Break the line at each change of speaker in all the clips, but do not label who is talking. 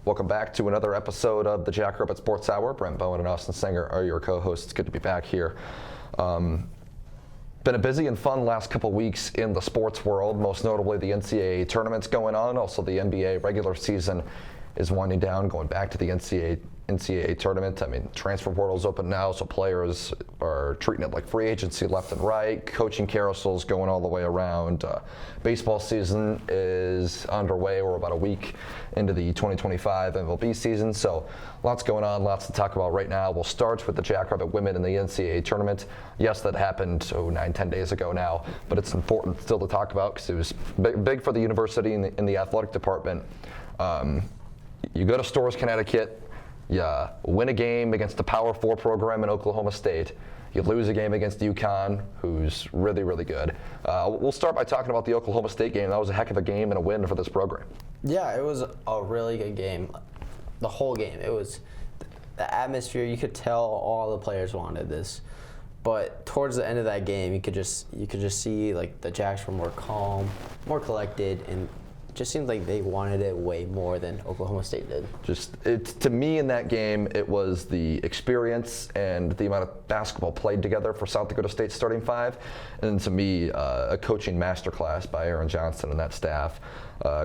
Welcome back to another episode of the Jackrabbit Sports Hour. Brent, Bowen, and Austin Senger are your co-hosts. It's good to be back here. Been a busy and fun last couple weeks in the sports world, most notably the NCAA tournaments going on. Also, the NBA regular season is winding down, going back to the NCAA tournament. I mean, transfer portal's open now, so players are treating it like free agency left and right. Coaching carousels going all the way around. Baseball season is underway. We're about a week into the 2025 MLB season, so lots going on, lots to talk about right now. We'll start with the Jackrabbit women in the NCAA tournament. Yes, that happened 9-10 days ago now, but it's important still to talk about because it was big for the university in the athletic department. You go to Storrs, Connecticut, you win a game against the Power 4 program in Oklahoma State. You lose a game against UConn, who's really, really good. We'll start by talking about the Oklahoma State game. That was a heck of a game and a win for this program.
Yeah, it was a really good game. The whole game. It was the atmosphere. You could tell all the players wanted this. But towards the end of that game, you could just see like the Jacks were more calm, more collected, and just seemed like they wanted it way more than Oklahoma State did. To me in that game, it was the experience and the amount of basketball played together for South Dakota State's starting five, and to me, a coaching masterclass by Aaron Johnson and that staff.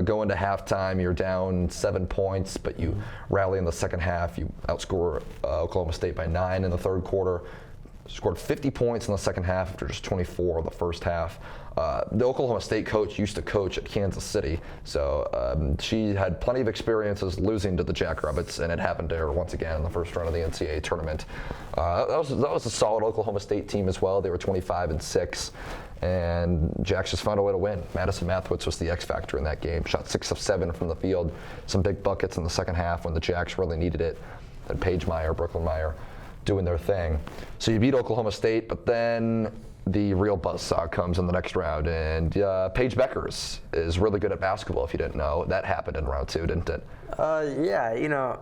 Going to halftime, you're down 7 points, but you rally in the second half. You outscore Oklahoma State by 9 in the third quarter. Scored 50 points in the second half after just 24 in the first half. The Oklahoma State coach used to coach at Kansas City, so she had plenty of experiences losing to the Jackrabbits, and it happened to her once again in the first round of the NCAA tournament. That was a solid Oklahoma State team as well. They were 25-6, and Jacks just found a way to win. Madison Mathwitz was the X factor in that game. Shot 6 of 7 from the field. Some big buckets in the second half when the Jacks really needed it. And Paige Meyer, Brooklyn Meyer, doing their thing. So you beat Oklahoma State, but then the real buzzsaw comes in the next round, and Paige Beckers is really good at basketball, if you didn't know. That happened in round 2, didn't it? Yeah,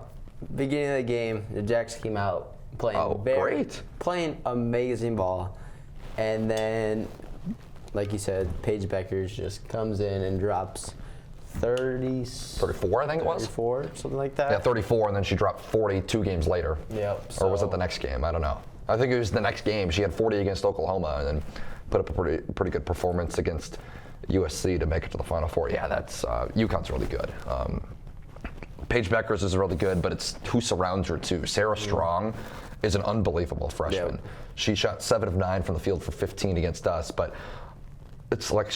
beginning of the game, the Jacks came out playing amazing ball. And then, like you said, Paige Beckers just comes in and drops 34,
I think it was.
34, something like that.
Yeah, 34, and then she dropped 42 games later.
Yep.
Or was it the next game? I don't know. I think it was the next game. She had 40 against Oklahoma and then put up a pretty good performance against USC to make it to the Final Four. Yeah, that's UConn's really good. Paige Beckers is really good, but it's who surrounds her too. Sarah Strong is an unbelievable freshman. Yep. She shot 7 of 9 from the field for 15 against us, but it's like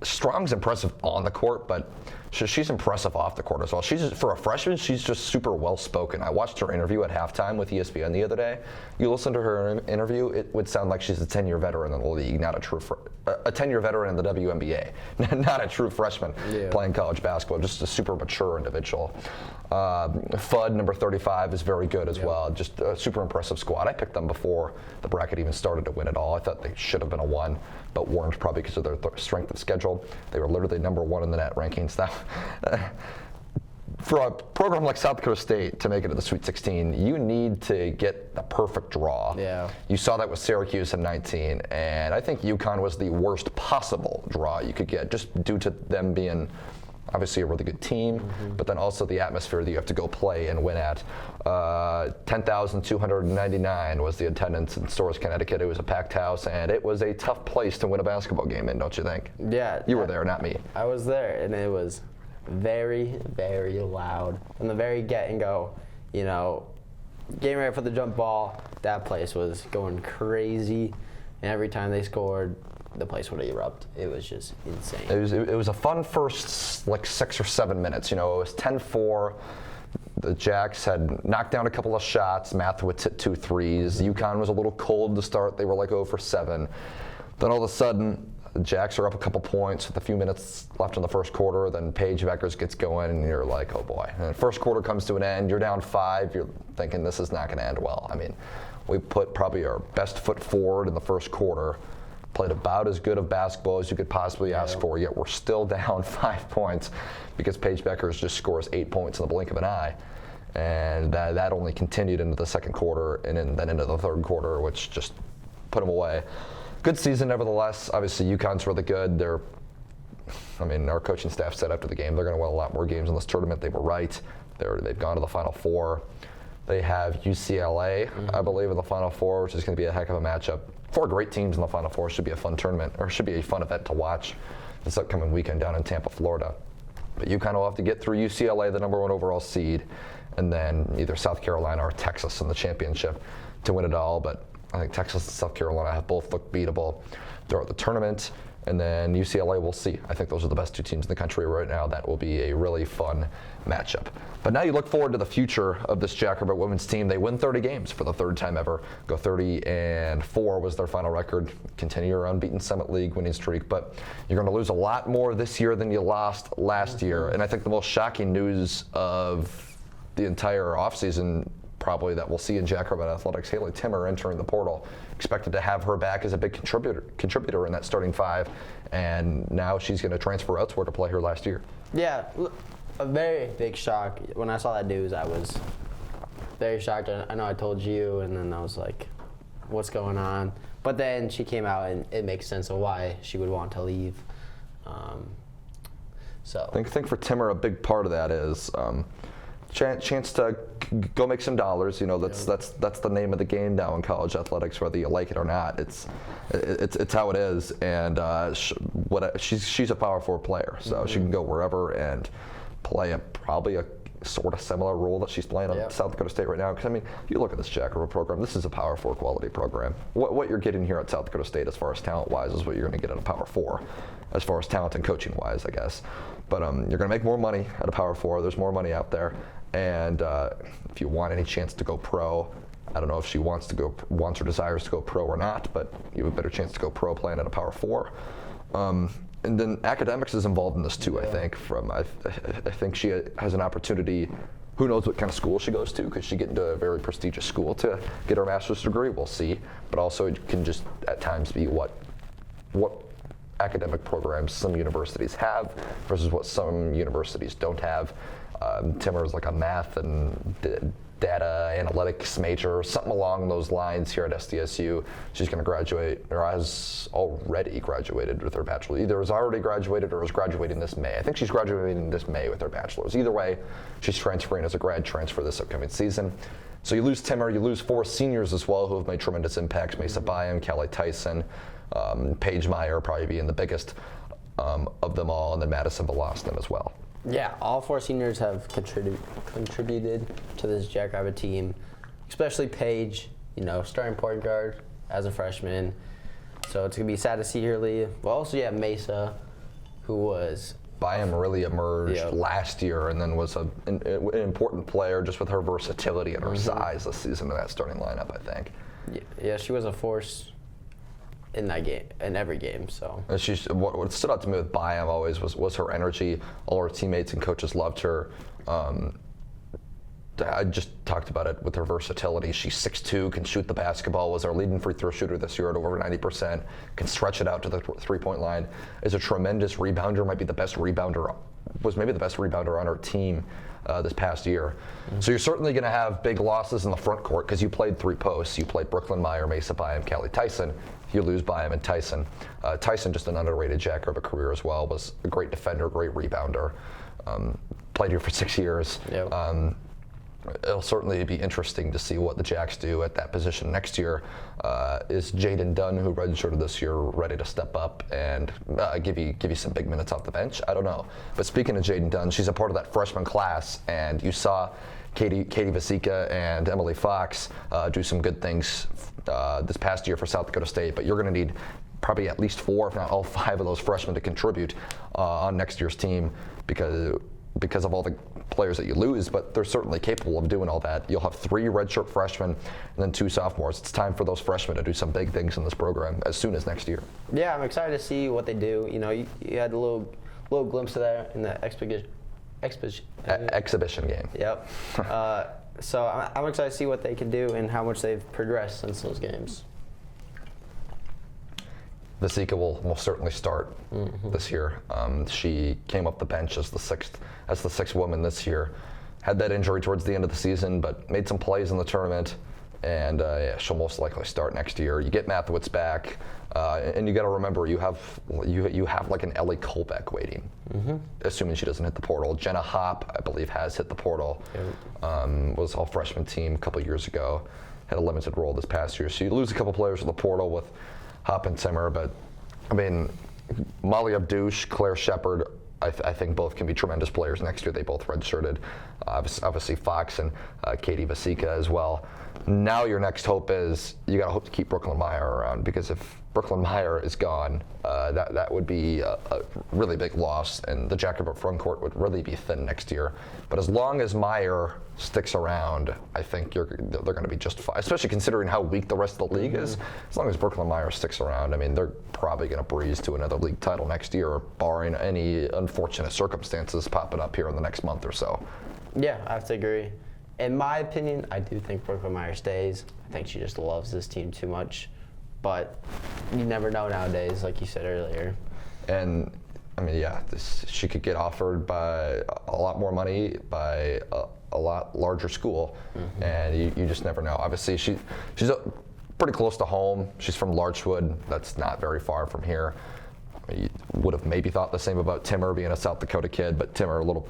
Strong's impressive on the court, but she's impressive off the court as well. For a freshman, she's just super well-spoken. I watched her interview at halftime with ESPN the other day. You listen to her interview, it would sound like she's a 10-year veteran in the league, not a 10-year veteran in the WNBA, not a true freshman playing college basketball, just a super mature individual. Fudd, number 35, is very good as well. Just a super impressive squad. I picked them before the bracket even started to win it all. I thought they should have been a 1, but weren't, probably because of their strength of schedule. They were literally number 1 in the net rankings. For a program like South Dakota State to make it to the Sweet 16, you need to get the perfect draw.
Yeah. You
saw that with Syracuse in 19, and I think UConn was the worst possible draw you could get, just due to them being obviously a really good team, but then also the atmosphere that you have to go play and win at. 10,299 was the attendance in Storrs, Connecticut. It was a packed house, and it was a tough place to win a basketball game in, don't you think?
Yeah.
You were there, not me.
I was there, and it was very, very loud. From the very get and go, getting ready for the jump ball, that place was going crazy, and every time they scored, the place would erupt. It was just insane.
It was a fun first 6 or 7 minutes. It was 10-4. The Jacks had knocked down a couple of shots. Mathwitz hit 2 threes. UConn was a little cold to start. They were 0 for 7. Then all of a sudden, the Jacks are up a couple points with a few minutes left in the first quarter. Then Paige Beckers gets going, and you're like, oh boy. And the first quarter comes to an end. You're down 5. You're thinking this is not going to end well. I mean, we put probably our best foot forward in the first quarter. Played about as good of basketball as you could possibly ask for, yet we're still down 5 points because Paige Beckers just scores 8 points in the blink of an eye. And that only continued into the second quarter and then into the third quarter, which just put them away. Good season, nevertheless. Obviously, UConn's really good. Our coaching staff said after the game they're going to win a lot more games in this tournament. They were right. They've gone to the Final Four. They have UCLA, I believe, in the Final Four, which is going to be a heck of a matchup. 4 great teams in the Final Four. Should be a fun tournament, or should be a fun event to watch this upcoming weekend down in Tampa, Florida. But UConn will have to get through UCLA, the #1 overall seed, and then either South Carolina or Texas in the championship to win it all. But I think Texas and South Carolina have both looked beatable throughout the tournament. And then UCLA, we'll see. I think those are the best 2 teams in the country right now. That will be a really fun matchup. But now you look forward to the future of this Jackrabbit women's team. They win 30 games for the 3rd time ever. Go 30-4 was their final record. Continue your unbeaten Summit League winning streak. But you're going to lose a lot more this year than you lost last year. And I think the most shocking news of the entire offseason probably that we'll see in Jackrabbit Athletics, Haley Timmer entering the portal. Expected to have her back as a big contributor in that starting 5, and now she's going to transfer elsewhere to play her last year.
Yeah, a very big shock. When I saw that news, I was very shocked. I know I told you, and then I was like, what's going on? But then she came out, and it makes sense of why she would want to leave. So
I think for Timmer, a big part of that is chance to go make some dollars. You know, that's the name of the game now in college athletics, whether you like it or not. It's how it is, and she's a Power 4 player, so she can go wherever and play probably a sort of similar role that she's playing on South Dakota State right now. Because I mean, if you look at this Jackrabbit program, this is a Power 4 quality program. What you're getting here at South Dakota State, as far as talent-wise, is what you're going to get at a Power 4, as far as talent and coaching-wise, I guess. But you're going to make more money at a Power 4. There's more money out there. And if you want any chance to go pro, I don't know if she wants or desires to go pro or not, but you have a better chance to go pro playing at a Power 4. And then academics is involved in this too, I think. I think she has an opportunity. Who knows what kind of school she goes to? Could she get into a very prestigious school to get her master's degree? We'll see. But also it can just at times be what academic programs some universities have versus what some universities don't have. Timmer is like a math and data analytics major, something along those lines here at SDSU. She's going to graduate, or has already graduated with her bachelor's. Either has already graduated or is graduating this May. I think she's graduating this May with her bachelor's. Either way, she's transferring as a grad transfer this upcoming season. So you lose Timmer, you lose 4 seniors as well who have made tremendous impacts. Mesa Byam, Callie Tyson, Paige Meyer probably being the biggest of them all, and then Madison Velostin as well.
Yeah, all 4 seniors have contributed to this Jackrabbit team, especially Paige, starting point guard as a freshman. So it's going to be sad to see her leave. Well, also you have Mesa, who was...
Byam really emerged last year and then was an important player just with her versatility and her size this season in that starting lineup, I think.
Yeah, she was a force in that game, in every game. So
what stood out to me with Byam always was her energy. All her teammates and coaches loved her. I just talked about it with her versatility. She's 6'2", can shoot the basketball, was our leading free throw shooter this year at over 90%, can stretch it out to the 3-point line, is a tremendous rebounder, might be the best rebounder, was maybe the best rebounder on our team this past year. So you're certainly going to have big losses in the front court because you played 3 posts. You played Brooklyn Meyer, Mesa Byam, Callie Tyson. You lose Byam and Tyson. Tyson, just an underrated Jackrabbit career as well, was a great defender, great rebounder. Played here for 6 years.
Yep.
It'll certainly be interesting to see what the Jacks do at that position next year. Is Jaden Dunn, who redshirted this year, ready to step up and give you some big minutes off the bench? I don't know. But speaking of Jaden Dunn, she's a part of that freshman class, and you saw Katie Vasika and Emily Fox do some good things this past year for South Dakota State. But you're going to need probably at least 4, if not all 5 of those freshmen to contribute on next year's team because of all the players that you lose, but they're certainly capable of doing all that. You'll have 3 redshirt freshmen and then 2 sophomores. It's time for those freshmen to do some big things in this program as soon as next year. Yeah,
I'm excited to see what they do. You had a little glimpse of that in the
exhibition game.
Yep. So I'm excited to see what they can do and how much they've progressed since those games.
Vasika will most certainly start this year. She came up the bench as the sixth woman this year. Had that injury towards the end of the season, but made some plays in the tournament. and she'll most likely start next year. You get Mathewitz back, and you got to remember you have like an Ellie Kolbeck waiting, assuming she doesn't hit the portal. Jenna Hopp, I believe, has hit the portal. Was all freshman team a couple years ago. Had a limited role this past year. So you lose a couple players in the portal with Hopp and Timmer, but I mean, Molly Abdouche, Claire Shepard, I think both can be tremendous players next year. They both redshirted. Obviously Fox and Katie Vasika as well. Now your next hope is you got to hope to keep Brooklyn Meyer around, because if Brooklyn Meyer is gone, that would be a really big loss, and the Jackrabbit front court would really be thin next year. But as long as Meyer sticks around, I think they're going to be just fine, especially considering how weak the rest of the league is. As long as Brooklyn Meyer sticks around, I mean, they're probably going to breeze to another league title next year, barring any unfortunate circumstances popping up here in the next month or so.
Yeah, I have to agree. In my opinion, I do think Brooklyn Meyer stays. I think she just loves this team too much. But you never know nowadays, like you said earlier.
And I mean, yeah, she could get offered by a lot more money by a lot larger school, and you just never know. Obviously, she's pretty close to home. She's from Larchwood. That's not very far from here. You would have maybe thought the same about Timmer being a South Dakota kid, but Timmer a little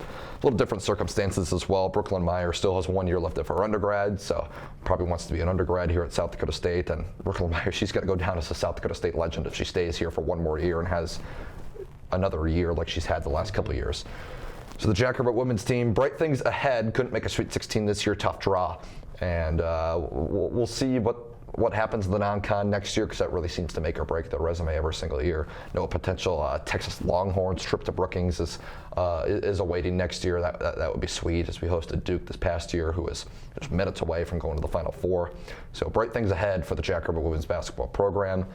different circumstances as well. Brooklyn Meyer still has 1 year left of her undergrad, so probably wants to be an undergrad here at South Dakota State. And Brooklyn Meyer, she's going to go down as a South Dakota State legend if she stays here for one more year and has another year like she's had the last couple of years. So the Jackrabbit women's team, bright things ahead. Couldn't make a Sweet 16 this year, tough draw, and we'll see what happens in the non-con next year, because that really seems to make or break their resume every single year. No potential Texas Longhorns trip to Brookings is awaiting next year. That would be sweet, as we hosted Duke this past year, who was just minutes away from going to the Final Four. So bright things ahead for the Jackrabbit women's basketball program.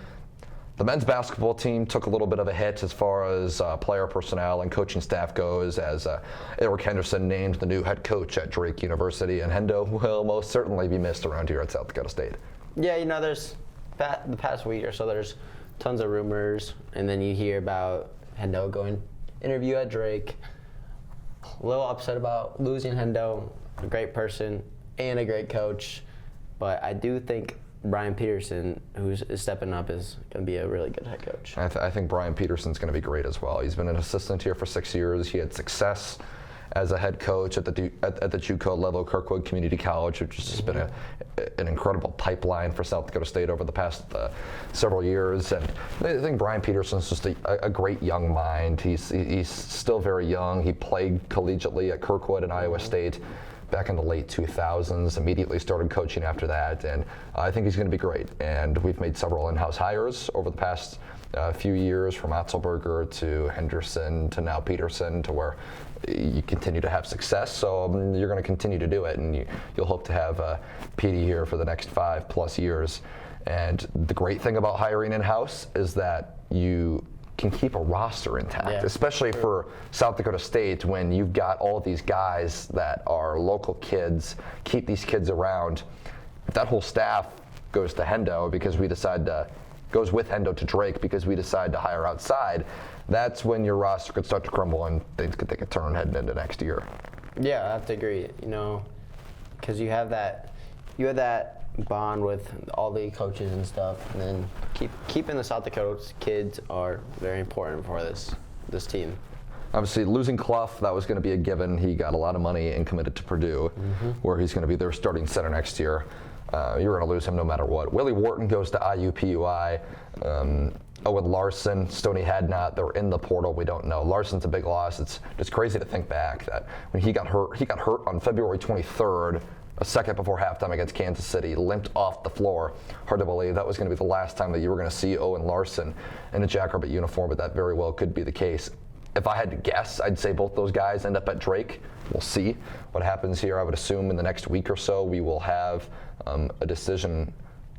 The men's basketball team took a little bit of a hit as far as player personnel and coaching staff goes, as Eric Henderson named the new head coach at Drake University, and Hendo will most certainly be missed around here at South Dakota State.
Yeah, there's the past week or so, there's tons of rumors, and then you hear about Hendo going interview at Drake. A little upset about losing Hendo, a great person and a great coach, but I do think Brian Peterson, who's stepping up, is going to be a really good head coach.
I think Brian Peterson's going to be great as well. He's been an assistant here for 6 years. He had success as a head coach at the JUCO level, Kirkwood Community College, which has just been an incredible pipeline for South Dakota State over the past several years. And I think Brian Peterson's just a great young mind. He's still very young. He played collegiately at Kirkwood and Iowa State back in the late 2000s, immediately started coaching after that, and I think he's going to be great. And we've made several in-house hires over the past few years, from Otzelberger to Henderson to now Peterson, to where you continue to have success. So you're going to continue to do it, and you'll hope to have Petey here for the next 5+ years. And the great thing about hiring in-house is that you can keep a roster intact, especially for South Dakota State, when you've got all these guys that are local kids. Keep these kids around. If that whole staff goes to Hendo because we decide to, goes with Hendo to Drake because we decide to hire outside, that's when your roster could start to crumble and things could take a turn heading into next year.
Yeah, I have to agree. Because you have that bond with all the coaches and stuff, and then keeping the South Dakota kids are very important for this team.
Obviously, losing Clough, that was going to be a given. He got a lot of money and committed to Purdue, where he's going to be their starting center next year. You're going to lose him no matter what. Willie Wharton goes to IUPUI. Owen Larson, Stoney Hadnot, they're in the portal. We don't know. Larson's a big loss. It's crazy to think back that when he got hurt on February 23rd, a second before halftime against Kansas City, limped off the floor. Hard to believe that was going to be the last time that you were going to see Owen Larson in a Jackrabbit uniform, but that very well could be the case. If I had to guess, I'd say both those guys end up at Drake. We'll see what happens here. I would assume in the next week or so we will have a decision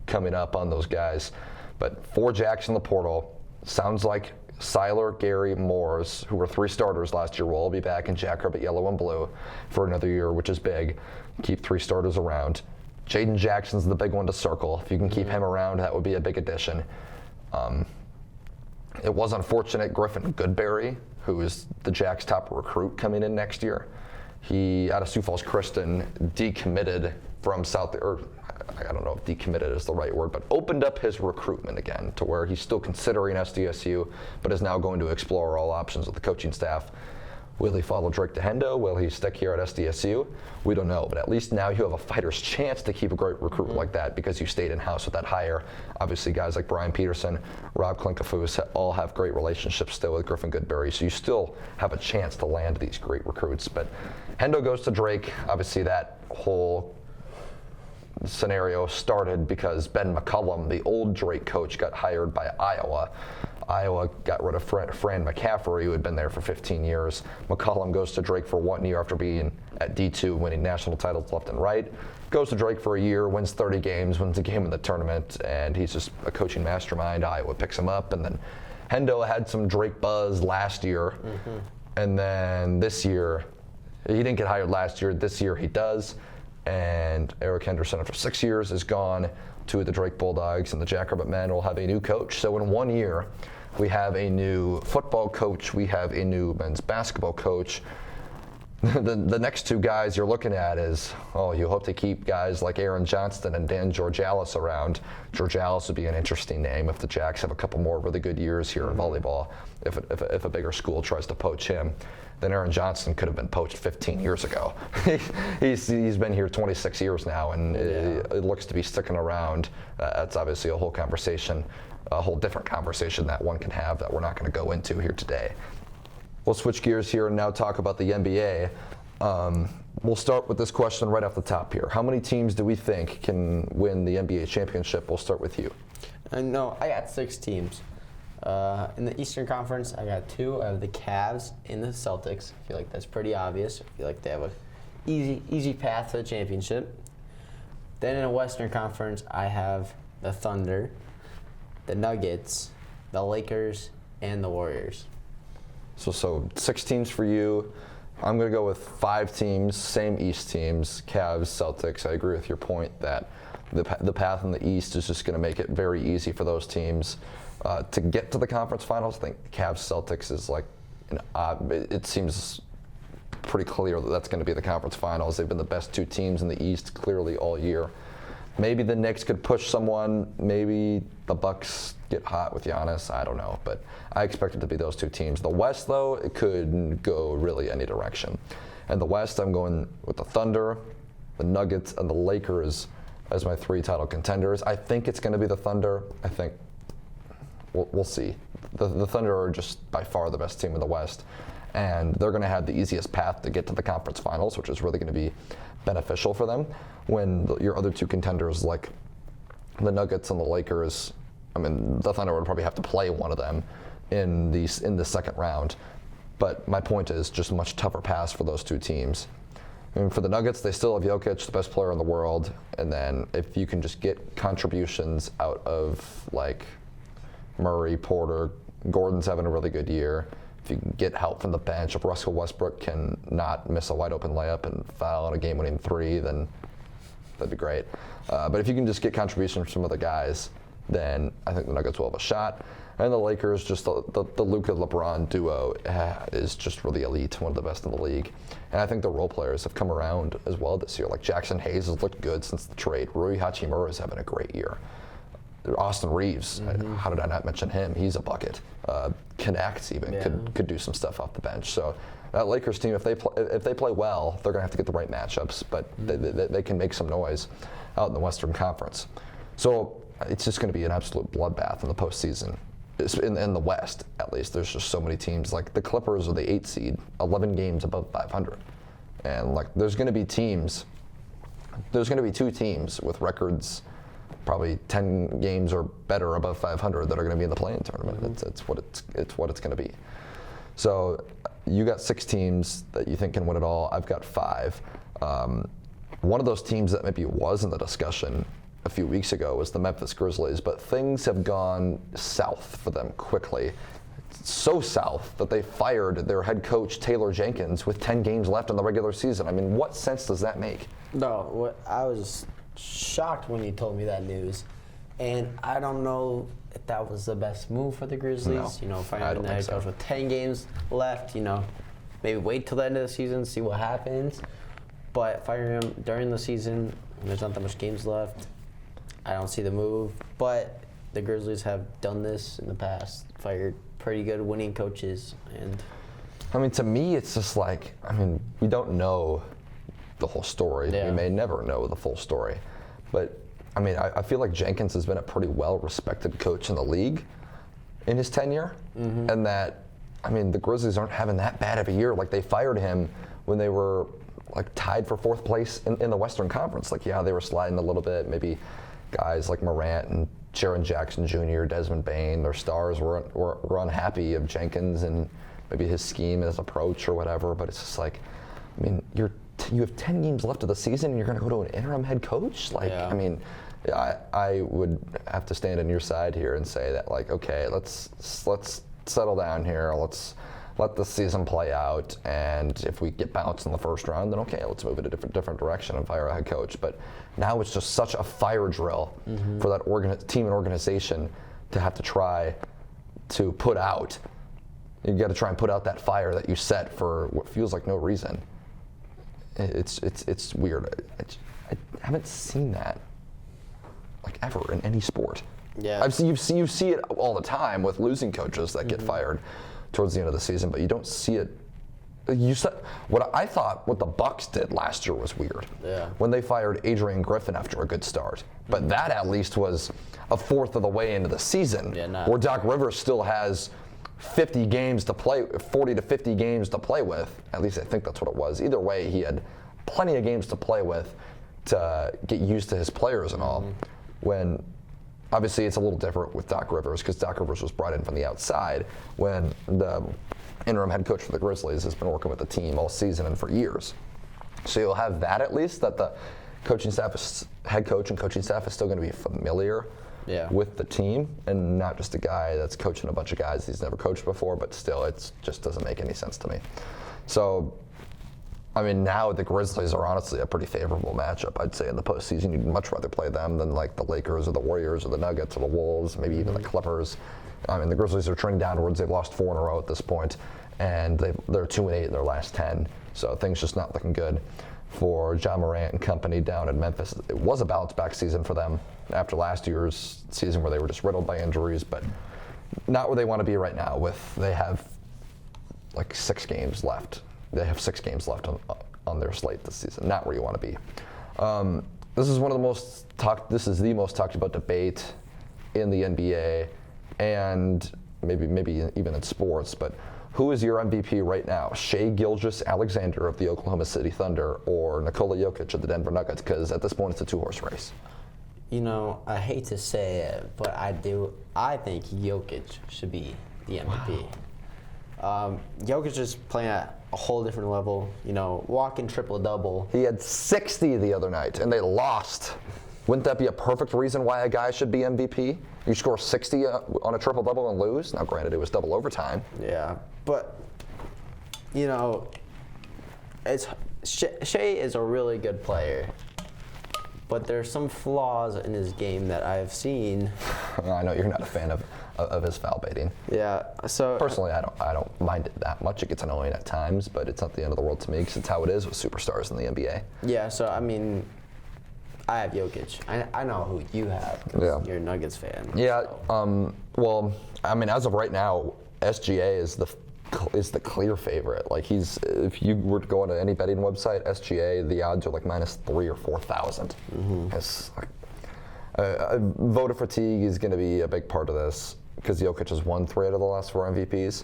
coming up on those guys. But 4 Jacks in the portal. Sounds like Seiler, Gary, Moores, who were 3 starters last year, will all be back in Jackrabbit yellow and blue for another year, which is big. Keep 3 starters around. Jaden Jackson's the big one to circle. If you can keep him around, that would be a big addition. It was unfortunate Griffin Goodberry, who is the Jacks' top recruit coming in next year. He, out of Sioux Falls Christian, decommitted from I don't know if decommitted is the right word, but opened up his recruitment again to where he's still considering SDSU, but is now going to explore all options with the coaching staff. Will he follow Drake to Hendo? Will he stick here at SDSU? We don't know, but at least now you have a fighter's chance to keep a great recruit like that because you stayed in-house with that hire. Obviously, guys like Brian Peterson, Rob Klinkafus all have great relationships still with Griffin Goodberry, so you still have a chance to land these great recruits. But Hendo goes to Drake. Obviously, that whole scenario started because Ben McCullum, the old Drake coach, got hired by Iowa. Iowa got rid of Fran McCaffrey, who had been there for 15 years. McCullum goes to Drake for 1 year after being at D2, winning national titles left and right. Goes to Drake for a year, wins 30 games, wins a game in the tournament, and he's just a coaching mastermind. Iowa picks him up, and then Hendo had some Drake buzz last year, and then this year, he didn't get hired last year. This year he does, and Eric Henderson, after 6 years, is gone to the Drake Bulldogs, and the Jackrabbit men will have a new coach. So in 1 year, we have a new football coach, we have a new men's basketball coach. The next two guys you're looking at is, you hope to keep guys like Aaron Johnston and Dan Georgalis around. Georgalis would be an interesting name if the Jacks have a couple more really good years here in volleyball. If a bigger school tries to poach him, then Aaron Johnston could have been poached 15 years ago. He's been here 26 years now, and it looks to be sticking around. That's obviously a whole conversation, a whole different conversation that one can have that we're not going to go into here today. We'll switch gears here and now talk about the NBA. We'll start with this question right off the top here. How many teams do we think can win the NBA championship? We'll start with you.
No, I got 6 teams. In the Eastern Conference, I got 2. I have the Cavs and the Celtics. I feel like that's pretty obvious. I feel like they have a easy path to the championship. Then in the Western Conference, I have the Thunder, the Nuggets, the Lakers, and the Warriors.
So 6 teams for you. I'm going to go with 5 teams, same East teams, Cavs, Celtics. I agree with your point that the path in the East is just going to make it very easy for those teams to get to the conference finals. I think Cavs, Celtics is like it seems pretty clear that that's going to be the conference finals. They've been the best 2 teams in the East clearly all year. Maybe the Knicks could push someone. Maybe the Bucks get hot with Giannis. I don't know, but I expect it to be those 2 teams. The West, though, it could go really any direction. And the West, I'm going with the Thunder, the Nuggets, and the Lakers as my 3 title contenders. I think it's going to be the Thunder. I think we'll see. The Thunder are just by far the best team in the West, and they're going to have the easiest path to get to the conference finals, which is really going to be beneficial for them. When your other 2 contenders like the Nuggets and the Lakers, I mean, the Thunder would probably have to play one of them in the second round. But my point is just a much tougher pass for those 2 teams. I mean, for the Nuggets, they still have Jokic, the best player in the world, and then if you can just get contributions out of like Murray, Porter, Gordon's having a really good year. If you can get help from the bench, if Russell Westbrook can not miss a wide open layup and foul on a game-winning 3, then that'd be great. But if you can just get contributions from some other guys, then I think the Nuggets will have a shot. And the Lakers, just the Luka-LeBron duo is just really elite, one of the best in the league. And I think the role players have come around as well this year. Like Jackson Hayes has looked good since the trade. Rui Hachimura is having a great year. Austin Reeves, how did I not mention him? He's a bucket. Connect even could do some stuff off the bench. So that Lakers team, if they play well, they're gonna have to get the right matchups, but they can make some noise out in the Western Conference. So it's just gonna be an absolute bloodbath in the postseason. In the West, at least, there's just so many teams. Like the Clippers are the 8 seed, 11 games above 500, and like there's gonna be 2 teams with records probably 10 games or better above 500 that are going to be in the play-in tournament. It's what it's going to be. So you got 6 teams that you think can win it all. I've got 5. One of those teams that maybe was in the discussion a few weeks ago was the Memphis Grizzlies, but things have gone south for them quickly. So south that they fired their head coach Taylor Jenkins with 10 games left in the regular season. I mean, what sense does that make?
No, I was shocked when you told me that news, and I don't know if that was the best move for the Grizzlies.
No,
firing the head coach with 10 games left. Maybe wait till the end of the season, see what happens. But firing him during the season There's not that much games left. I don't see the move, but the Grizzlies have done this in the past, fired pretty good winning coaches, and
I mean, to me, it's just like, I mean, we don't know the whole story.
Yeah.
We may never know the full story. But, I mean, I feel like Jenkins has been a pretty well-respected coach in the league in his tenure. And that, I mean, the Grizzlies aren't having that bad of a year. Like, they fired him when they were, like, tied for 4th place in the Western Conference. Like, yeah, they were sliding a little bit. Maybe guys like Morant and Jaren Jackson Jr., Desmond Bane, their stars were unhappy of Jenkins and maybe his scheme and his approach or whatever. But it's just like, I mean, you have 10 games left of the season and you're going to go to an interim head coach? Like,
Yeah.
I mean, I would have to stand on your side here and say that, like, okay, let's settle down here. Let's let the season play out. And if we get bounced in the first round, then okay, let's move in a different direction and fire a head coach. But now it's just such a fire drill for that team and organization to have to try to put out. You got to try and put out that fire that you set for what feels like no reason. It's weird. I haven't seen that like ever in any sport.
Yeah.
You see it all the time with losing coaches that get fired towards the end of the season, but you don't see it. You said what the Bucks did last year was weird.
Yeah.
When they fired Adrian Griffin after a good start, but that at least was a fourth of the way into the season, where Doc Rivers still has 50 games to play, 40 to 50 games to play with. At least I think that's what it was. Either way, he had plenty of games to play with to get used to his players and all. When obviously it's a little different with Doc Rivers because Doc Rivers was brought in from the outside when the interim head coach for the Grizzlies has been working with the team all season and for years. So you'll have that at least, that the coaching staff, head coach and coaching staff is still going to be familiar with the team and not just a guy that's coaching a bunch of guys he's never coached before, but still it just doesn't make any sense to me. So, I mean, now the Grizzlies are honestly a pretty favorable matchup, I'd say, in the postseason. You'd much rather play them than like the Lakers or the Warriors or the Nuggets or the Wolves, maybe even the Clippers. I mean, the Grizzlies are trending downwards. They've lost 4 in a row at this point, and they're 2-8 in their last 10. So things just not looking good for John Morant and company down in Memphis. It was a bounce back season for them after last year's season where they were just riddled by injuries, but not where they want to be right now. They have like 6 games left. They have 6 games left on their slate this season. Not where you want to be. This is the most talked about debate in the NBA and maybe even in sports. But who is your MVP right now? Shai Gilgeous-Alexander of the Oklahoma City Thunder or Nikola Jokic of the Denver Nuggets? Because at this point it's a 2-horse race.
You know, I hate to say it, but I think Jokic should be the MVP. Wow. Jokic is playing at a whole different level. You know, walking triple-double.
He had 60 the other night, and they lost. Wouldn't that be a perfect reason why a guy should be MVP? You score 60 on a triple-double and lose? Now, granted, it was double overtime.
Yeah, but, you know, Shai is a really good player. But there's some flaws in his game that I've seen.
I know you're not a fan of his foul baiting.
Yeah. So
personally, I don't mind it that much. It gets annoying at times, but it's not the end of the world to me because it's how it is with superstars in the NBA.
Yeah. So I mean, I have Jokic. I know who you have. 'Cause you're a Nuggets fan.
Yeah. So. Well, I mean, as of right now, SGA is the clear favorite. Like if you were to go on to any betting website, SGA, the odds are like -3 or 4,000. It's like, voter fatigue is going to be a big part of this because Jokic has won 3 out of the last 4 MVPs.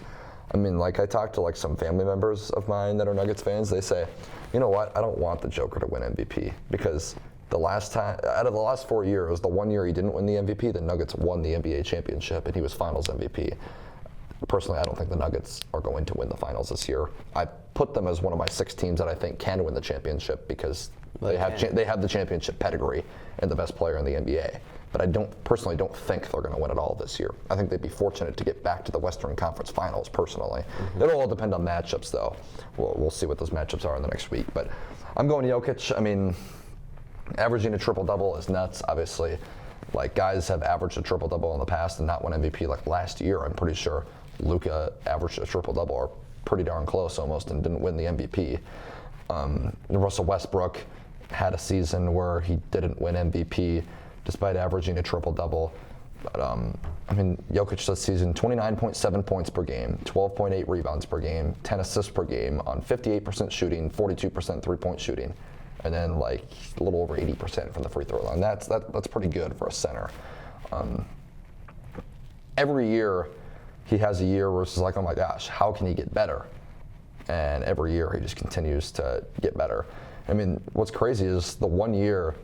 I mean, like I talked to like some family members of mine that are Nuggets fans. They say, you know what? I don't want the Joker to win MVP because the last time, out of the last 4 years, the 1 year he didn't win the MVP, the Nuggets won the NBA championship and he was Finals MVP. Personally, I don't think the Nuggets are going to win the finals this year. I put them as one of my 6 teams that I think can win the championship because they have the championship pedigree and the best player in the NBA. But I personally don't think they're going to win it all this year. I think they'd be fortunate to get back to the Western Conference Finals, personally. It'll all depend on matchups, though. We'll see what those matchups are in the next week. But I'm going Jokic. I mean, averaging a triple-double is nuts, obviously. Like, guys have averaged a triple-double in the past and not won MVP. Like last year, I'm pretty sure Luka averaged a triple-double or pretty darn close almost and didn't win the MVP. Russell Westbrook had a season where he didn't win MVP despite averaging a triple-double. But, Jokic this season, 29.7 points per game, 12.8 rebounds per game, 10 assists per game on 58% shooting, 42% three-point shooting, and then a little over 80% from the free throw line. That's pretty good for a center. Every year, he has a year where it's like, oh my gosh, how can he get better? And every year, he just continues to get better. What's crazy is the 1 year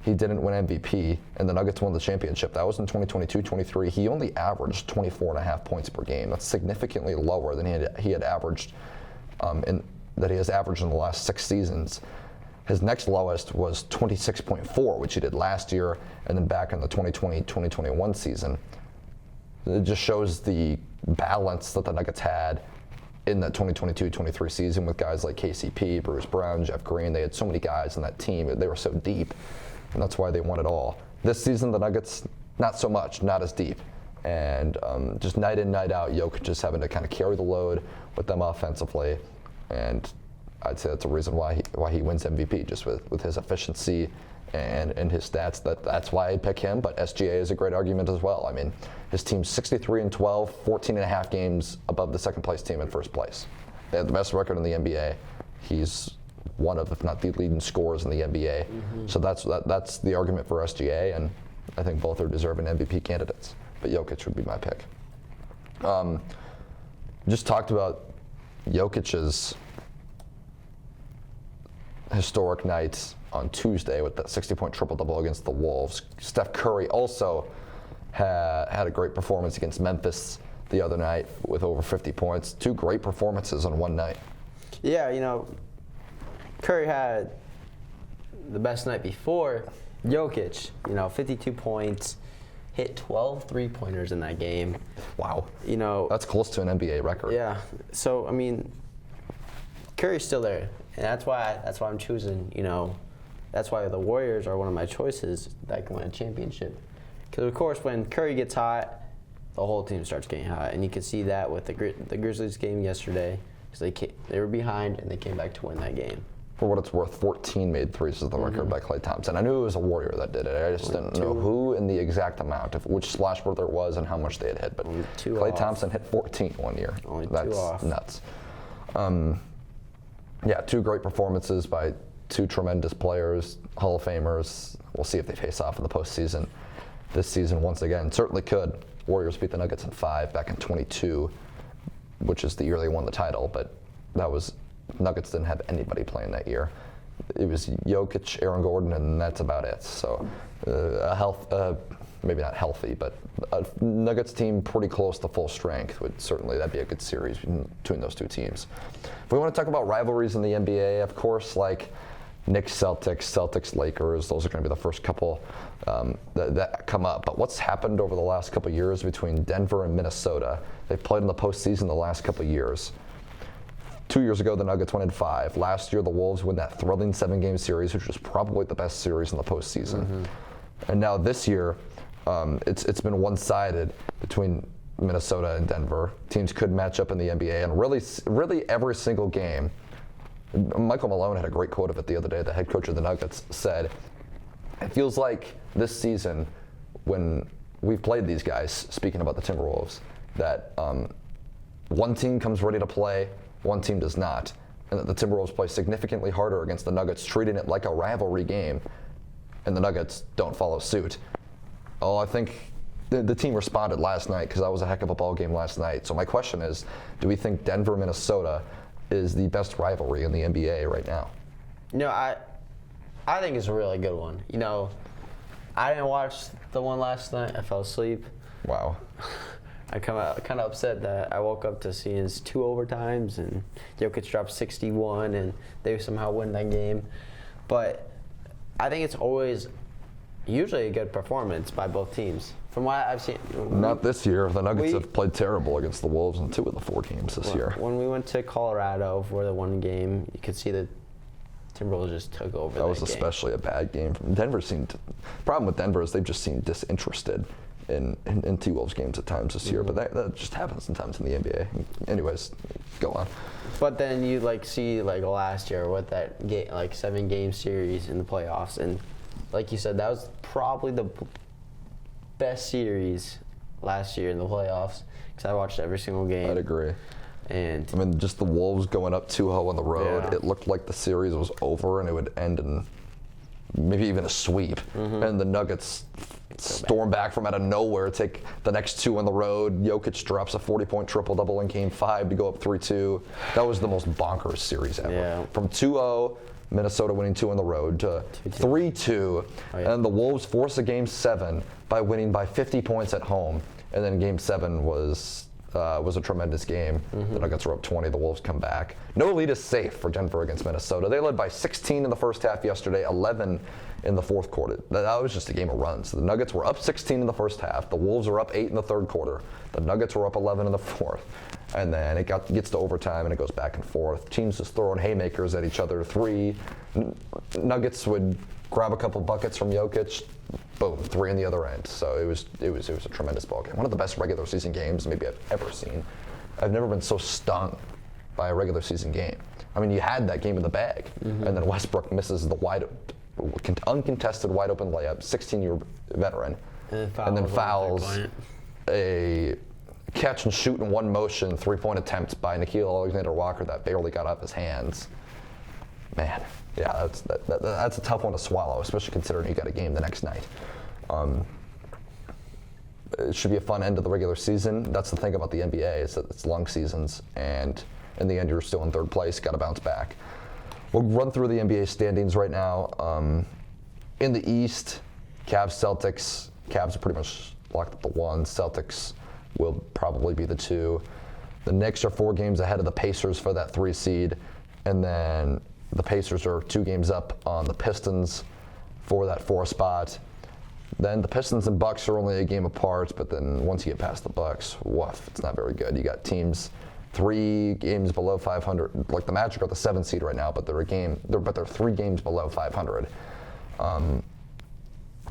he didn't win MVP, and the Nuggets won the championship. That was in 2022-23. He only averaged 24.5 points per game. That's significantly lower than he had averaged, that he has averaged in the last 6 seasons. His next lowest was 26.4, which he did last year, and then back in the 2020-2021 season. It just shows the balance that the Nuggets had in that 2022-23 season with guys like KCP, Bruce Brown, Jeff Green. They had so many guys in that team. They were so deep, and that's why they won it all. This season, the Nuggets, not so much, not as deep. And just night in, night out, Jokic just having to kind of carry the load with them offensively. And I'd say that's a reason why he wins MVP, just with his efficiency and his stats. That's why I pick him, but SGA is a great argument as well. His team's 63-12, 14.5 games above the second place team in first place. They have the best record in the NBA. He's one of, if not the leading scorers in the NBA. Mm-hmm. So that's the argument for SGA, and I think both are deserving MVP candidates. But Jokic would be my pick. Just talked about Jokic's historic night on Tuesday with that 60-point triple-double against the Wolves. Steph Curry also had a great performance against Memphis the other night with over 50 points. 2 great performances on one night.
Yeah, Curry had the best night before. Jokic, 52 points, hit 12 three-pointers in that game.
Wow. That's close to an NBA record.
Yeah. So, Curry's still there. And that's why I'm choosing, that's why the Warriors are one of my choices that can win a championship. Because, of course, when Curry gets hot, the whole team starts getting hot. And you can see that with the Grizzlies game yesterday. Because they were behind, and they came back to win that game.
For what it's worth, 14 made threes is the record by Klay Thompson. I knew it was a Warrior that did it. I just didn't know who and the exact amount, which splash brother it was and how much they had hit. But Klay Thompson hit 14 one year.
Only
That's
2 off.
Nuts. 2 great performances by 2 tremendous players, Hall of Famers. We'll see if they face off in the postseason this season once again. Certainly could. Warriors beat the Nuggets in 5 back in 22, which is the year they won the title, but that was Nuggets didn't have anybody playing that year. It was Jokic, Aaron Gordon, and that's about it. So maybe not healthy, but a Nuggets team pretty close to full strength that'd be a good series between those 2 teams. If we want to talk about rivalries in the NBA, of course, like Knicks, Celtics, Lakers, those are going to be the first couple that come up. But what's happened over the last couple of years between Denver and Minnesota? They've played in the postseason the last couple of years. 2 years ago, the Nuggets won in 5. Last year, the Wolves won that thrilling 7-game series, which was probably the best series in the postseason. Mm-hmm. And now this year, it's been one-sided between Minnesota and Denver. Teams could match up in the NBA, and really every single game. Michael Malone had a great quote of it the other day. The head coach of the Nuggets said, "It feels like this season, when we've played these guys, speaking about the Timberwolves, that one team comes ready to play, one team does not, and that the Timberwolves play significantly harder against the Nuggets, treating it like a rivalry game, and the Nuggets don't follow suit." Oh, I think the team responded last night, because that was a heck of a ball game last night. So my question is, do we think Denver, Minnesota is the best rivalry in the NBA right now?
I think it's a really good one. I didn't watch the one last night. I fell asleep.
Wow.
I kind of upset that I woke up to seeing 2 overtimes and Jokic dropped 61 and they somehow win that game. But I think it's always usually a good performance by both teams. From what I've seen.
Not this year. The Nuggets have played terrible against the Wolves in 2 of the 4 games this year.
When we went to Colorado for the one game, you could see the Timberwolves just took over that
was
game.
Especially a bad game. Problem with Denver is they've just seemed disinterested in T-Wolves games at times this year, but that just happens sometimes in the NBA. Anyways, go on.
But then you see last year with that 7-game series in the playoffs, and like you said, that was probably the best series last year in the playoffs because I watched every single game.
I'd agree.
And
I mean, just the Wolves going up 2-0 on the road,
Yeah.
it looked like the series was over and it would end in maybe even a sweep. And the Nuggets storm back from out of nowhere, take the next 2 on the road. Jokic drops a 40-point triple-double in Game 5 to go up 3-2. That was the most bonkers series ever.
Yeah.
From 2-0, Minnesota winning 2 on the road, to 3-2, and the Wolves force a Game 7 by winning by 50 points at home. And then Game 7 was a tremendous game. The Nuggets were up 20. The Wolves come back. No lead is safe for Denver against Minnesota. They led by 16 in the first half yesterday, 11 in the fourth quarter. That was just a game of runs. The Nuggets were up 16 in the first half. The Wolves were up 8 in the third quarter. The Nuggets were up 11 in the fourth. And then it gets to overtime and it goes back and forth. Teams just throwing haymakers at each other. Nuggets would grab a couple buckets from Jokic. Boom, 3 in the other end. So it was a tremendous ball game. One of the best regular season games maybe I've ever seen. I've never been so stung by a regular season game. I mean, you had that game in the bag, and then Westbrook misses the uncontested wide open layup, 16-year veteran, and then fouls a catch and shoot in one motion 3-point attempt by Nickeil Alexander-Walker that barely got off his hands. Man, yeah, that's a tough one to swallow, especially considering you got a game the next night. It should be a fun end of the regular season. That's the thing about the NBA is that it's long seasons, and in the end, you're still in third place. Got to bounce back. We'll run through the NBA standings right now. In the East, Cavs, Celtics. Cavs are pretty much locked at the 1. Celtics will probably be the 2. The Knicks are 4 games ahead of the Pacers for that 3 seed, and then the Pacers are 2 games up on the Pistons for that 4 spot. Then the Pistons and Bucks are only a game apart, but then once you get past the Bucks, woof, it's not very good. You got teams 3 games below 500. Like the Magic are the 7th seed right now, but they're 3 games below 500.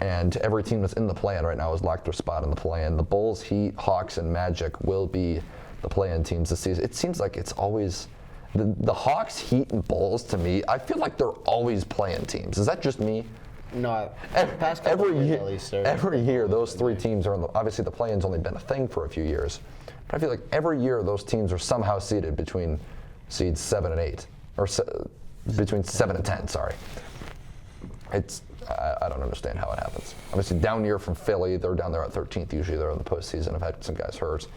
And every team that's in the play-in right now has locked their spot in the play-in. The Bulls, Heat, Hawks, and Magic will be the play-in teams this season. It seems like it's always the Hawks, Heat, and Bulls. To me, I feel like they're always play-in teams. Is that just me?
No,
every year those 3 teams are in the. Obviously, the play-in's only been a thing for a few years, but I feel like every year those teams are somehow seeded between seeds 7 and 8, or between 7 and 10. Sorry. I don't understand how it happens. Obviously, down year from Philly, they're down there at 13th. Usually, they're in the postseason. I've had some guys hurt.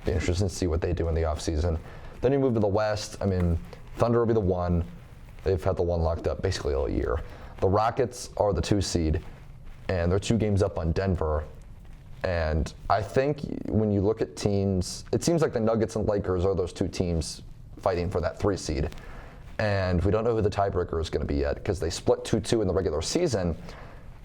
Be interesting to see what they do in the offseason. Then you move to the West. I mean, Thunder will be the 1. They've had the 1 locked up basically all year. The Rockets are the 2 seed, and they're 2 games up on Denver. And I think when you look at teams, it seems like the Nuggets and Lakers are those 2 teams fighting for that 3 seed. And we don't know who the tiebreaker is going to be yet because they split 2-2 in the regular season.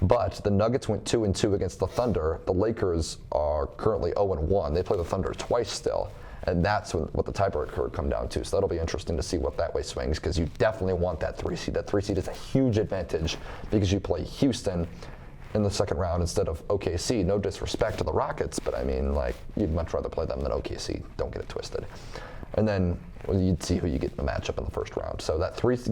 But the Nuggets went 2-2 against the Thunder. The Lakers are currently 0-1. They play the Thunder twice still. And that's what the tiebreaker would come down to. So that'll be interesting to see what that way swings because you definitely want that 3 seed. That 3 seed is a huge advantage because you play Houston in the second round instead of OKC. No disrespect to the Rockets, but I mean, like, you'd much rather play them than OKC. Don't get it twisted. And then you'd see who you get in the matchup in the first round. So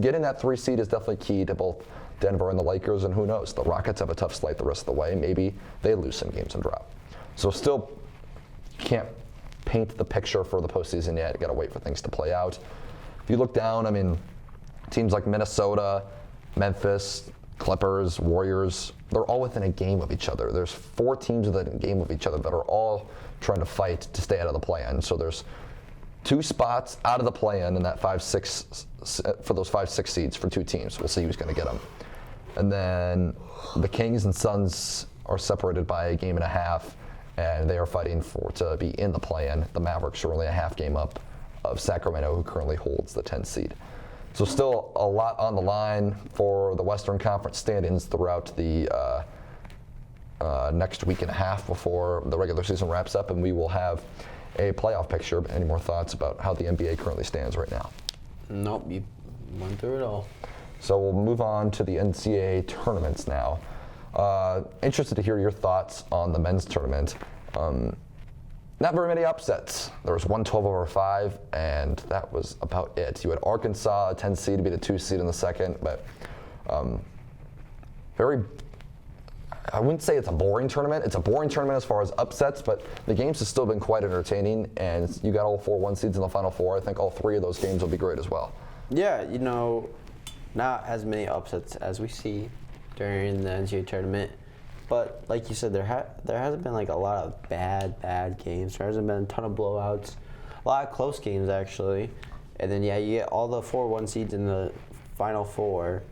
getting that 3 seed is definitely key to both Denver and the Lakers, and who knows? The Rockets have a tough slate the rest of the way. Maybe they lose some games and drop. So still can't paint the picture for the postseason yet. You got to wait for things to play out. If you look down, I mean, teams like Minnesota, Memphis, Clippers, Warriors, they're all within a game of each other. There's 4 teams within a game of each other that are all trying to fight to stay out of the play-in. So there's 2 spots out of the play-in in that 5-6 for those 5-6 seeds for 2 teams. We'll see who's going to get them. And then the Kings and Suns are separated by a game and a half, and they are fighting to be in the play-in. The Mavericks are only a half game up of Sacramento, who currently holds the 10th seed. So still a lot on the line for the Western Conference standings throughout the next week and a half before the regular season wraps up, and we will have a playoff picture. Any more thoughts about how the NBA currently stands right now?
Nope, you went through it all.
So we'll move on to the NCAA tournaments now. Interested to hear your thoughts on the men's tournament. Not very many upsets. There was 112/5, and that was about it. You had Arkansas, a 10 seed, to be the 2 seed in the second, but I wouldn't say it's a boring tournament. It's a boring tournament as far as upsets, but the games have still been quite entertaining, and you got all 4 1 seeds in the Final Four. I think all 3 of those games will be great as well.
Yeah, not as many upsets as we see during the NCAA tournament. But like you said, there hasn't been like a lot of bad games. There hasn't been a ton of blowouts, a lot of close games actually. And then you get all the 4 1 seeds in the Final Four.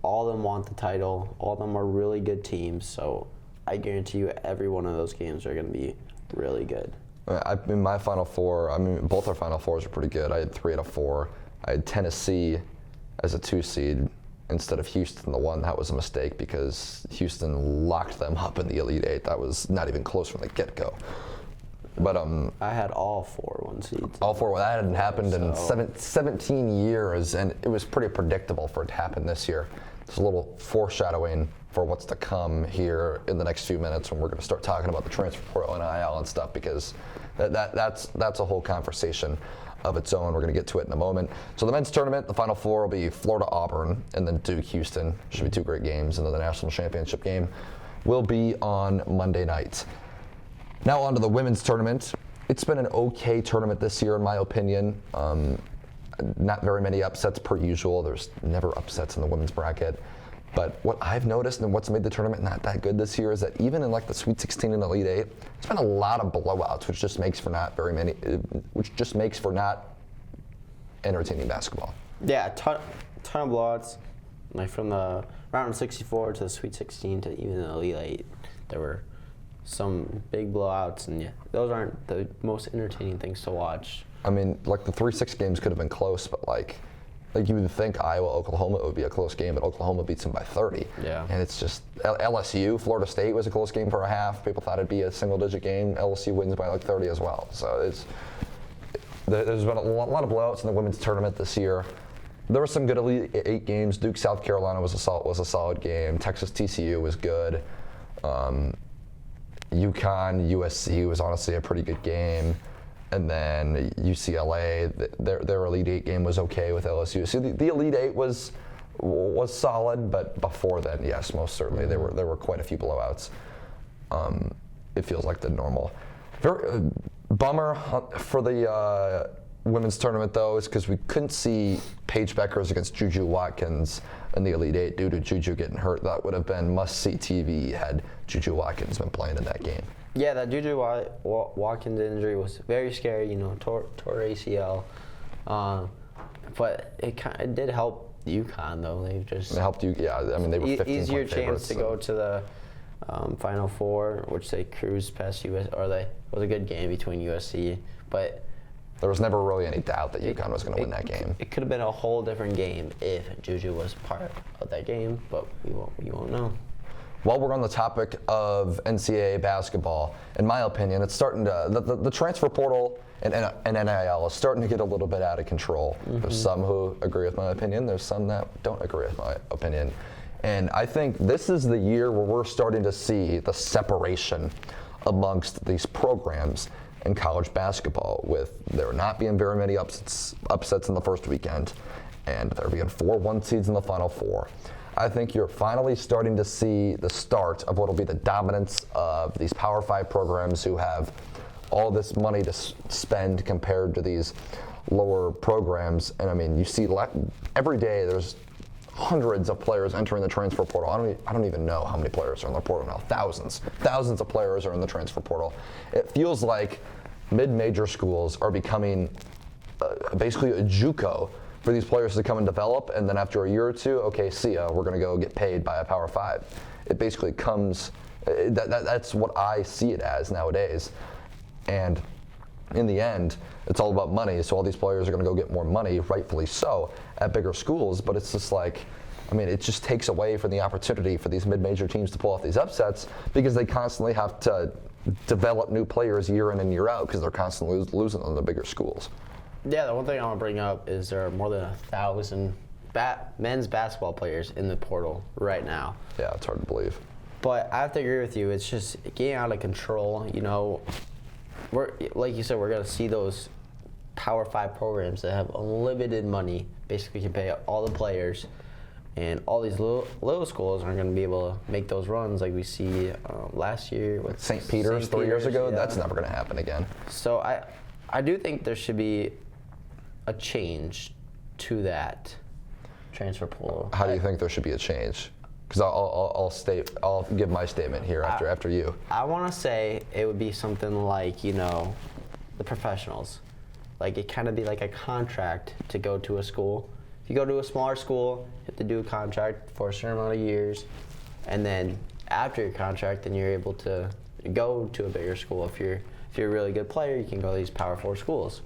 All of them want the title. All of them are really good teams. So I guarantee you, every one of those games are going to be really good.
In my Final Four, both our Final Fours are pretty good. I had 3 out of 4. I had Tennessee as a 2 seed. Instead of Houston, the 1, that was a mistake because Houston locked them up in the Elite 8. That was not even close from the get-go. But
I had all 4 1 seeds.
All 4. Well, that hadn't happened in 17 years, and it was pretty predictable for it to happen this year. It's a little foreshadowing for what's to come here in the next few minutes when we're going to start talking about the transfer portal and NIL and stuff, because that's a whole conversation of its own. We're going to get to it in a moment. So the men's tournament, the Final Four will be Florida-Auburn and then Duke-Houston. Should be 2 great games. And then the national championship game will be on Monday night. Now on to the women's tournament. It's been an okay tournament this year, in my opinion. Not very many upsets per usual. There's never upsets in the women's bracket. But what I've noticed and what's made the tournament not that good this year is that even in like the Sweet 16 and Elite 8, there's been a lot of blowouts, which just makes for not entertaining basketball.
Yeah, a ton of blowouts. Like from the round of 64 to the Sweet 16 to even the Elite 8, there were some big blowouts, and yeah, those aren't the most entertaining things to watch.
I mean, like the 3-6 games could have been close, but like you would think Iowa-Oklahoma would be a close game, but Oklahoma beats them by 30.
Yeah.
And it's just LSU, Florida State was a close game for a half. People thought it'd be a single-digit game. LSU wins by like 30 as well. So there's been a lot of blowouts in the women's tournament this year. There were some good Elite 8 games. Duke, South Carolina was a solid game. Texas, TCU was good. UConn, USC was honestly a pretty good game. And then UCLA, their Elite 8 game was okay with LSU. So the Elite 8 was solid, but before then, yes, most certainly there were quite a few blowouts. It feels like the normal. Bummer for the women's tournament though, is because we couldn't see Paige Beckers against Juju Watkins in the Elite 8 due to Juju getting hurt. That would have been must-see TV had Juju Watkins been playing in that game.
Yeah, that Juju Watkins injury was very scary, tore ACL. But it did help UConn, though. It
helped you, yeah. I mean, they were 15-point
easier
favorites.
Chance to go to the Final Four, which they cruised past US, or it was a good game between USC. But
there was never really any doubt that UConn was going to win that game.
It could have been a whole different game if Juju was part of that game, but we won't know.
While we're on the topic of NCAA basketball, in my opinion, it's starting to the transfer portal and NIL is starting to get a little bit out of control. Mm-hmm. There's some who agree with my opinion. There's some that don't agree with my opinion. And I think this is the year where we're starting to see the separation amongst these programs in college basketball, with there not being very many upsets in the first weekend, and there being 4 1 seeds in the Final Four. I think you're finally starting to see the start of what will be the dominance of these Power 5 programs who have all this money to spend compared to these lower programs. And I mean, you see every day there's hundreds of players entering the transfer portal. I don't even know how many players are in the portal now. Thousands of players are in the transfer portal. It feels like mid-major schools are becoming basically a JUCO for these players to come and develop, and then after a year or two, okay, see ya, we're going to go get paid by a Power 5. It basically comes, that's what I see it as nowadays. And in the end, it's all about money, so all these players are going to go get more money, rightfully so, at bigger schools, but it's just like, I mean, it just takes away from the opportunity for these mid-major teams to pull off these upsets because they constantly have to develop new players year in and year out because they're constantly losing on the bigger schools.
Yeah, the one thing I want to bring up is there are more than 1,000 men's basketball players in the portal right now.
Yeah, it's hard to believe.
But I have to agree with you. It's just getting out of control. You know, we're like you said, we're gonna see those Power 5 programs that have unlimited money, basically can pay all the players, and all these little schools aren't going to be able to make those runs like we see last year with
St. Peter's 3 years ago.
Yeah.
That's never going to happen again.
So I do think there should be a change to that transfer pool.
How do you think there should be a change? Because I'll give my statement here after you.
I want to say it would be something like, you know, the professionals. Like, it kind of be like a contract to go to a school. If you go to a smaller school, you have to do a contract for a certain amount of years, and then after your contract, then you're able to go to a bigger school. If you're a really good player, you can go to these Power 4 schools.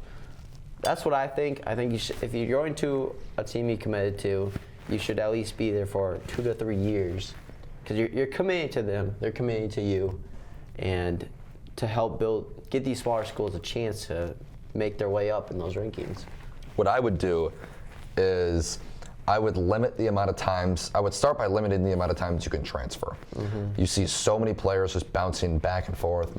That's what I think. I think if you're going to a team you committed to, you should at least be there for 2 to 3 years, because you're committing to them, they're committing to you, and to help get these smaller schools a chance to make their way up in those rankings.
What I would do is I would limit the amount of times. I would start by limiting the amount of times you can transfer. You see so many players just bouncing back and forth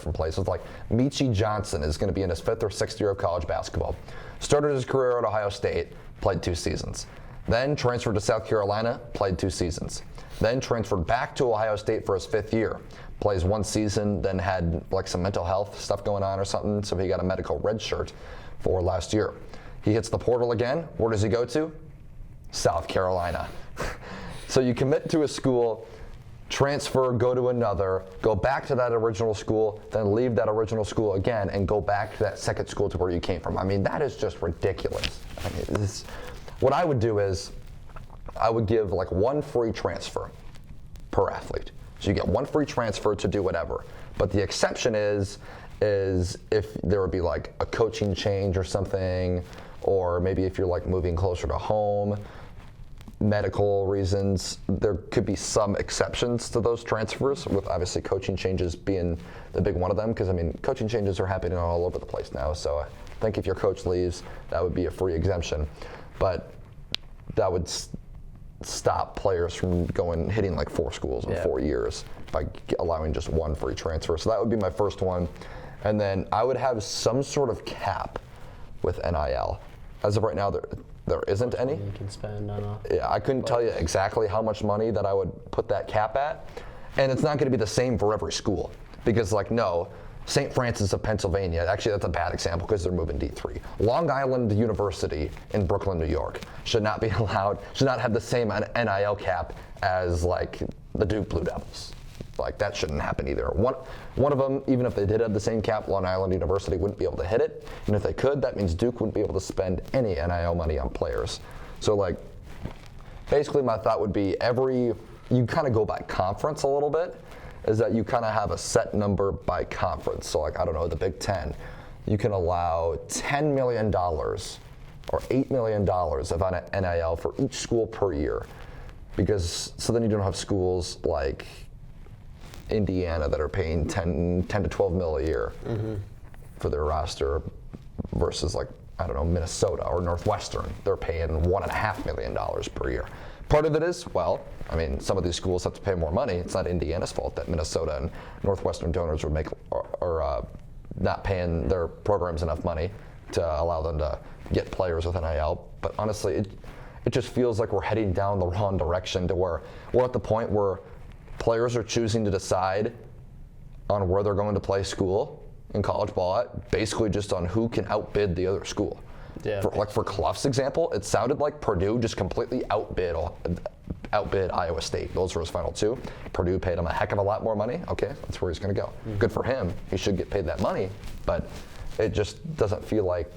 from places. Like Michi Johnson is going to be in his 5th or 6th year of college basketball. Started his career at Ohio State, played 2 seasons. Then transferred to South Carolina, played 2 seasons. Then transferred back to Ohio State for his 5th year. Plays 1 season, then had like some mental health stuff going on or something, so he got a medical red shirt for last year. He hits the portal again. Where does he go to? South Carolina. So you commit to a school, transfer, go to another, go back to that original school, then leave that original school again and go back to that second school to where you came from. I mean, that is just ridiculous. I mean, what I would do is I would give like 1 free transfer per athlete. So you get 1 free transfer to do whatever. But the exception is if there would be like a coaching change or something, or maybe if you're like moving closer to home, medical reasons, there could be some exceptions to those transfers, with obviously coaching changes being the big one of them, because I mean, coaching changes are happening all over the place now. So I think if your coach leaves, that would be a free exemption. But that would stop players from hitting like 4 schools in 4 years by allowing just 1 free transfer. So that would be my first one. And then I would have some sort of cap with NIL. As of right now, there isn't any.
You can spend on
Yeah, I couldn't tell you exactly how much money that I would put that cap at. And it's not going to be the same for every school. Because St. Francis of Pennsylvania, actually that's a bad example because they're moving D3. Long Island University in Brooklyn, New York should not have the same NIL cap as like the Duke Blue Devils. Like that shouldn't happen either. One of them, even if they did have the same cap, Long Island University wouldn't be able to hit it. And if they could, that means Duke wouldn't be able to spend any NIL money on players. So like, basically my thought would be you kind of go by conference a little bit, is that you kind of have a set number by conference. So like, I don't know, the Big Ten, you can allow $10 million or $8 million of NIL for each school per year. So then you don't have schools like Indiana that are paying 10 to 12 mil a year for their roster versus like, I don't know, Minnesota or Northwestern. They're paying $1.5 million per year. Part of it is, some of these schools have to pay more money. It's not Indiana's fault that Minnesota and Northwestern donors would are not paying their programs enough money to allow them to get players with NIL. But honestly, it just feels like we're heading down the wrong direction to where we're at the point where players are choosing to decide on where they're going to play school in college ball at, basically just on who can outbid the other school.
Yeah.
For Clough's example, it sounded like Purdue just completely outbid Iowa State. Those were his final 2. Purdue paid him a heck of a lot more money. Okay, that's where he's going to go. Good for him. He should get paid that money, but it just doesn't feel like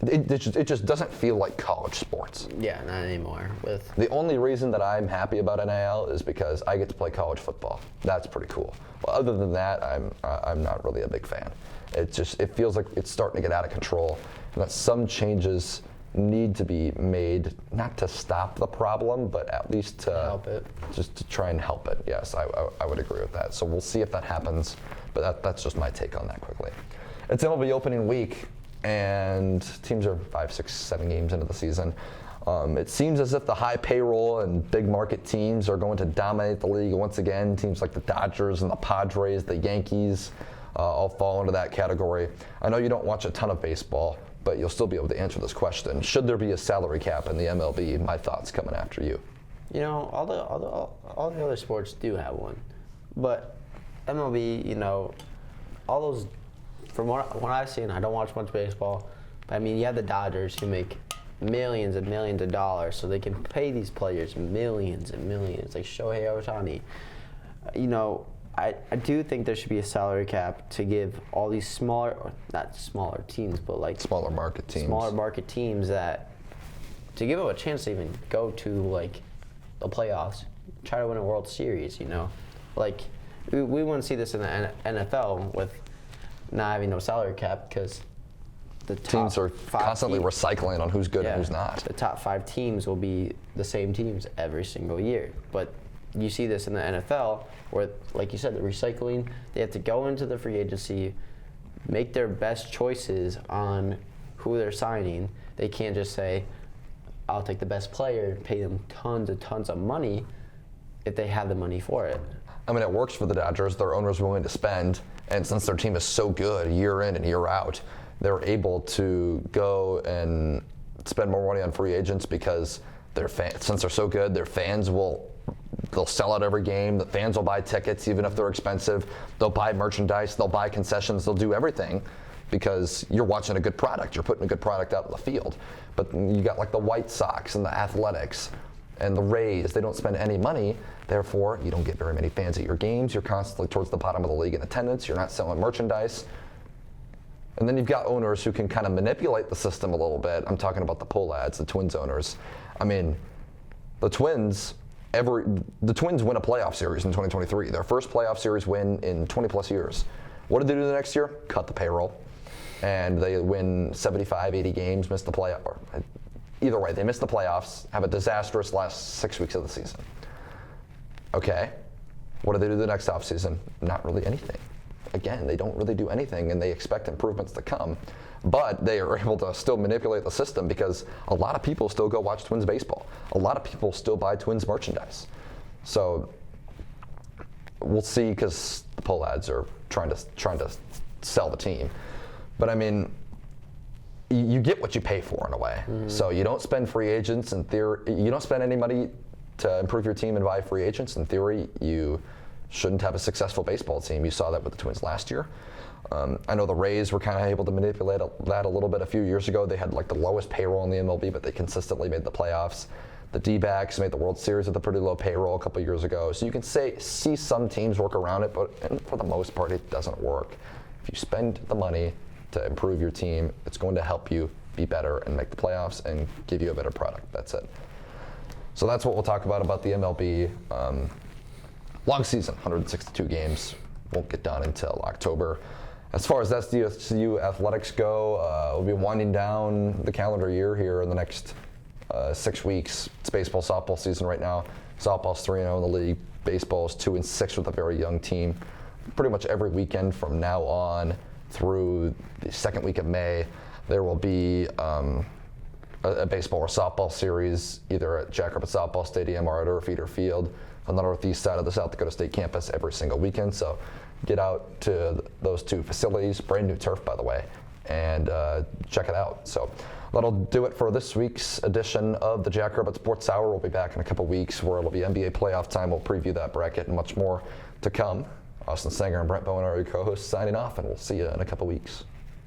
it just doesn't feel like college sports.
Yeah, not anymore.
The only reason that I'm happy about NIL is because I get to play college football. That's pretty cool. Well, other than that, I'm not really a big fan. It feels like it's starting to get out of control, and that some changes need to be made, not to stop the problem, but at least to
help it.
Just to try and help it. Yes, I would agree with that. So we'll see if that happens, but that's just my take on that quickly. It's MLB opening week, and teams are 5, 6, 7 games into the season. It seems as if the high payroll and big market teams are going to dominate the league once again. Teams like the Dodgers and the Padres, the Yankees, all fall into that category. I know you don't watch a ton of baseball, but you'll still be able to answer this question. Should there be a salary cap in the MLB? My thoughts coming after you.
You know, all the other sports do have one, but MLB, you know, all those, from what I've seen, I don't watch much baseball, but I mean, you have the Dodgers who make millions and millions of dollars, so they can pay these players millions and millions, like Shohei Ohtani. You know, I do think there should be a salary cap to give all these smaller, or not smaller teams, but like
smaller market teams
that, to give them a chance to even go to like the playoffs, try to win a World Series, you know? Like, we wouldn't see this in the NFL with not having no salary cap, because the
teams are constantly recycling on who's good and who's not.
The top 5 teams will be the same teams every single year. But you see this in the NFL where, like you said, the recycling, they have to go into the free agency, make their best choices on who they're signing. They can't just say, I'll take the best player and pay them tons and tons of money if they have the money for it.
I mean, it works for the Dodgers. Their owner's willing to spend, and since their team is so good year in and year out, they're able to go and spend more money on free agents because since they're so good, their fans they'll sell out every game. The fans will buy tickets even if they're expensive. They'll buy merchandise. They'll buy concessions. They'll do everything because you're watching a good product. You're putting a good product out in the field. But you got like the White Sox and the Athletics and the Rays. They don't spend any money. Therefore, you don't get very many fans at your games. You're constantly towards the bottom of the league in attendance. You're not selling merchandise. And then you've got owners who can kind of manipulate the system a little bit. I'm talking about the Pohlads, the Twins owners. I mean, the Twins win a playoff series in 2023. Their first playoff series win in 20 plus years. What did they do the next year? Cut the payroll. And they win 75, 80 games, miss the playoff. Either way, they miss the playoffs, have a disastrous last 6 weeks of the season. Okay, what do they do the next offseason? Not really anything. Again, they don't really do anything, and they expect improvements to come. But they are able to still manipulate the system because a lot of people still go watch Twins baseball. A lot of people still buy Twins merchandise. So we'll see, because the Pohlads are trying to sell the team. But I mean, you get what you pay for in a way. Mm-hmm. So you don't spend free agents in theory. You don't spend any money to improve your team and buy free agents. In theory, you shouldn't have a successful baseball team. You saw that with the Twins last year. I know the Rays were kind of able to manipulate that a little bit a few years ago. They had like the lowest payroll in the MLB, but they consistently made the playoffs. The D-backs made the World Series with a pretty low payroll a couple years ago. So you can see some teams work around it, but for the most part, it doesn't work. If you spend the money to improve your team, it's going to help you be better and make the playoffs and give you a better product. That's it. So that's what we'll talk about the MLB. Long season, 162 games, won't get done until October. As far as SDSU athletics go, we'll be winding down the calendar year here in the next 6 weeks. It's baseball, softball season right now. Softball's 3-0 in the league. Baseball's 2-6 with a very young team. Pretty much every weekend from now on through the second week of May, there will be a baseball or softball series either at Jackrabbit Softball Stadium or at Feeder Field on the northeast side of the South Dakota State campus every single weekend. So get out to those two facilities, brand new turf by the way, and check it out. So that'll do it for this week's edition of the Jackrabbit Sports Hour. We'll be back in a couple weeks where it'll be NBA playoff time. We'll preview that bracket and much more to come. Austin Senger and Brent Bowen are your co-hosts signing off, and we'll see you in a couple weeks.